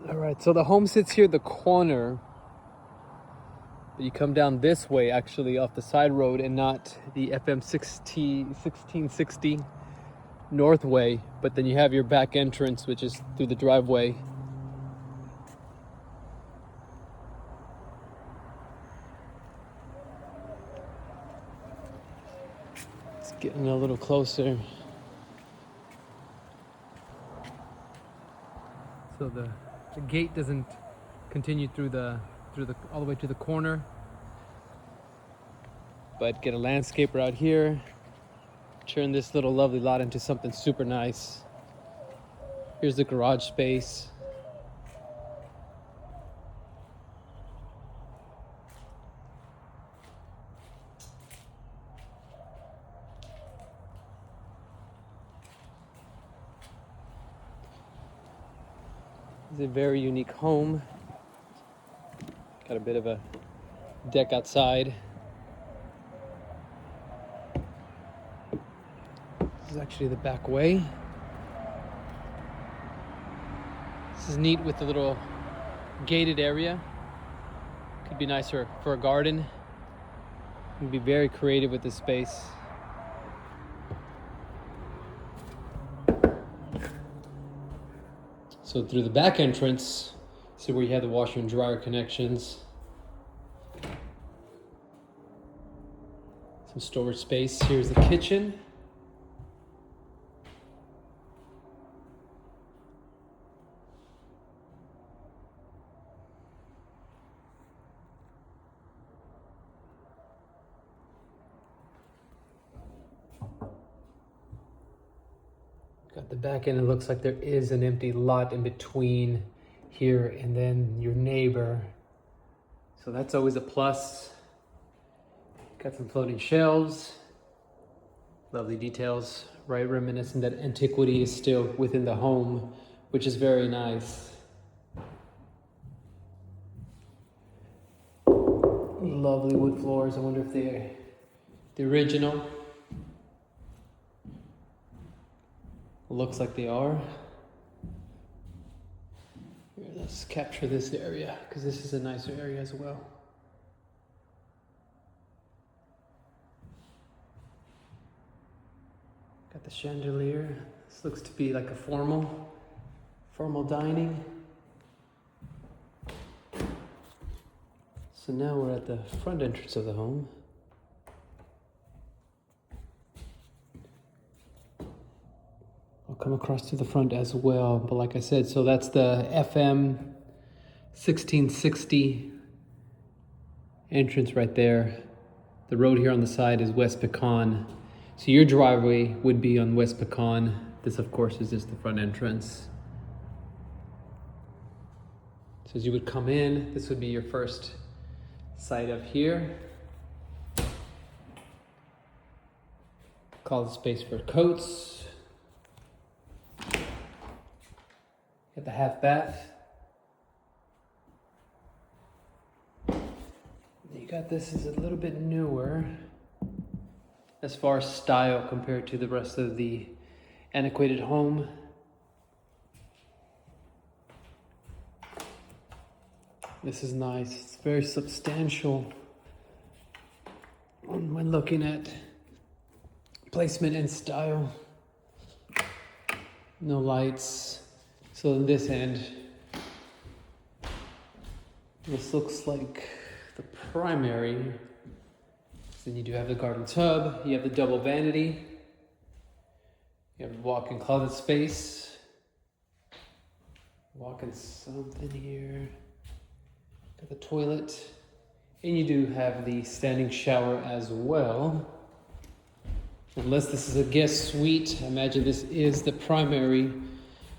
All right, so the home sits here at the corner. But you come down this way, actually, off the side road and not the FM 1660 north way. But then you have your back entrance, which is through the driveway. It's getting a little closer. So the gate doesn't continue through the all the way to the corner, but get a landscaper out here, turn this little lovely lot into something super nice. Here's the garage space. It's a very unique home. Got a bit of a deck outside. This is actually the back way. This is neat with the little gated area. Could be nicer for a garden. You can be very creative with this space. So through the back entrance, see where you have the washer and dryer connections. Some storage space. Here's the kitchen. Got the back end. It looks like there is an empty lot in between here and then your neighbor. So that's always a plus. Got some floating shelves. Lovely details, right? Reminiscent that antiquity is still within the home, which is very nice. Lovely wood floors. I wonder if they're the original. Looks like they are. Here, let's capture this area because this is a nicer area as well. Got the chandelier. This looks to be like a formal dining. So now we're at the front entrance of the home. I'll come across to the front as well, but like I said, so that's the FM 1660 entrance right there. The road here on the side is West Pecan. So your driveway would be on West Pecan. This, of course, is just the front entrance. So as you would come in, this would be your first site up here. Closet space for coats. Got the half bath. You got this is a little bit newer as far as style compared to the rest of the antiquated home. This is nice. It's very substantial when looking at placement and style. No lights. So on this end, this looks like the primary. Then you do have the garden tub, you have the double vanity, you have the walk-in closet space, walk-in something here, got the toilet, and you do have the standing shower as well. Unless this is a guest suite, I imagine this is the primary.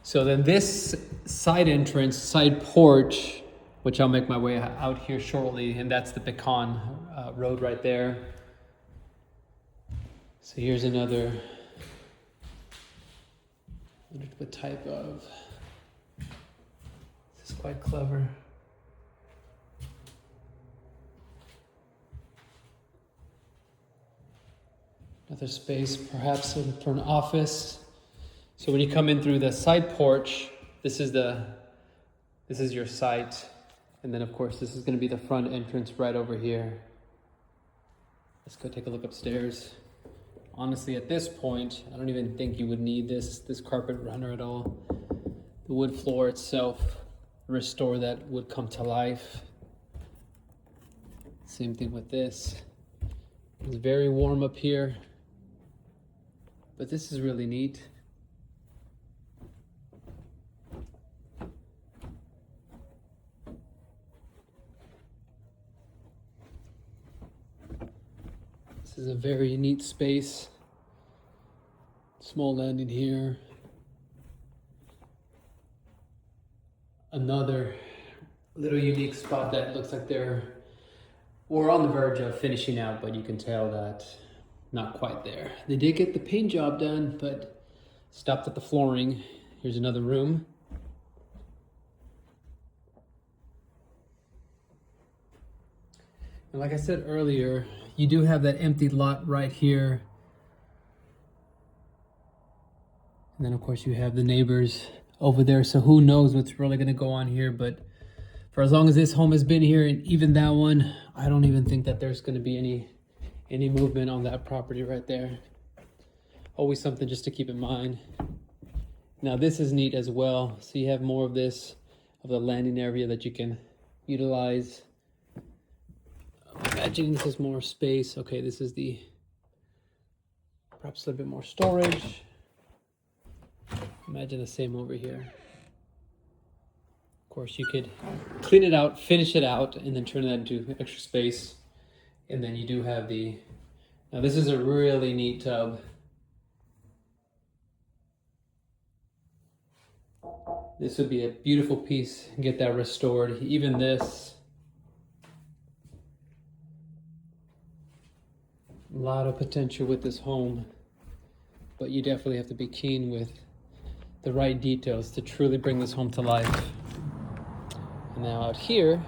So then this side entrance, side porch, which I'll make my way out here shortly, and that's the Pecan road right there. So here's another, I wonder what type of, this is quite clever. Another space perhaps for an office. So when you come in through the side porch, this is the This is your site. And then of course, this is gonna be the front entrance right over here. Let's go take a look upstairs. Honestly, at this point, I don't even think you would need this carpet runner at all. The wood floor itself, restore that would come to life. Same thing with this. It's very warm up here, but this is really neat. This is a very neat space. Small landing here. Another little unique spot that looks like we're on the verge of finishing out, but you can tell that not quite there. They did get the paint job done, but stopped at the flooring. Here's another room. And like I said earlier, you do have that empty lot right here. And then of course you have the neighbors over there, so who knows what's really gonna go on here, but for as long as this home has been here, and even that one, I don't even think that there's gonna be any movement on that property right there. Always something just to keep in mind. Now this is neat as well. So you have more of the landing area that you can utilize. Imagine this is more space. Okay, this is perhaps a little bit more storage. Imagine the same over here. Of course, you could clean it out, finish it out, and then turn that into extra space. And then you do have now this is a really neat tub. This would be a beautiful piece, get that restored. Even this. A lot of potential with this home, but you definitely have to be keen with the right details to truly bring this home to life. And now out here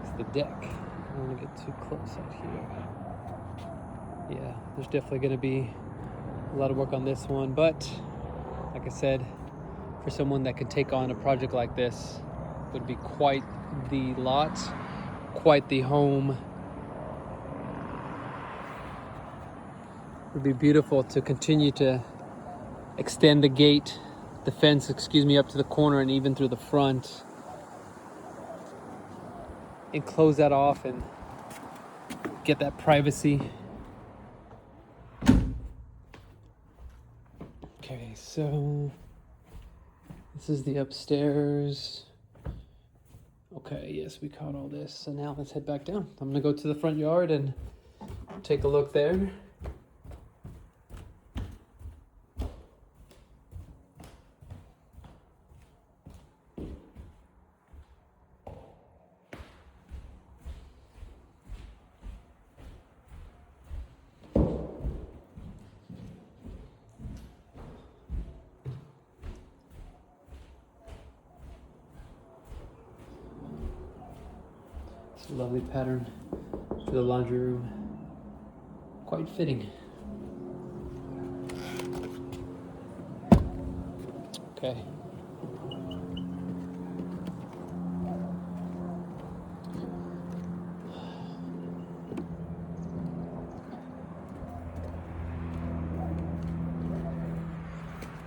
is the deck. I don't want to get too close out here. Yeah, there's definitely going to be a lot of work on this one, but like I said, for someone that could take on a project like this, would be quite the lot, quite the home. It would be beautiful to continue to extend the fence, up to the corner and even through the front, and close that off and get that privacy. Okay, so this is the upstairs. Okay, yes, we caught all this. So now let's head back down. I'm gonna go to the front yard and take a look there. It's a lovely pattern for the laundry room. Quite fitting. Okay.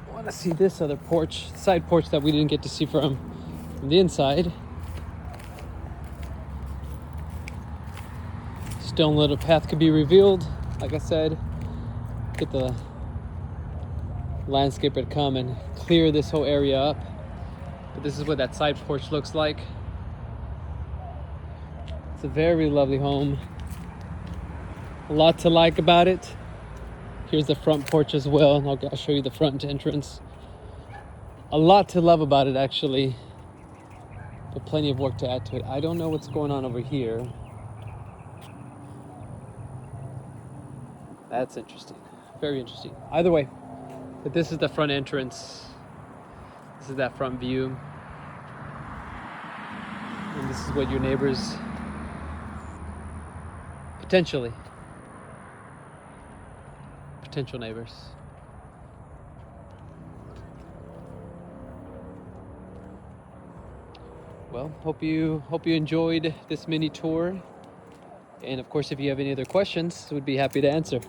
I want to see this other porch, side porch that we didn't get to see from the inside. Stone little path could be revealed. Like I said, get the landscaper to come and clear this whole area up. But this is what that side porch looks like. It's a very lovely home. A lot to like about it. Here's the front porch as well. I'll show you the front entrance. A lot to love about it, actually, but plenty of work to add to it. I don't know what's going on over here. That's interesting. Very interesting. Either way, but this is the front entrance. This is that front view. And this is what your neighbors potential neighbors. Well, hope you enjoyed this mini tour. And of course, if you have any other questions, we'd be happy to answer.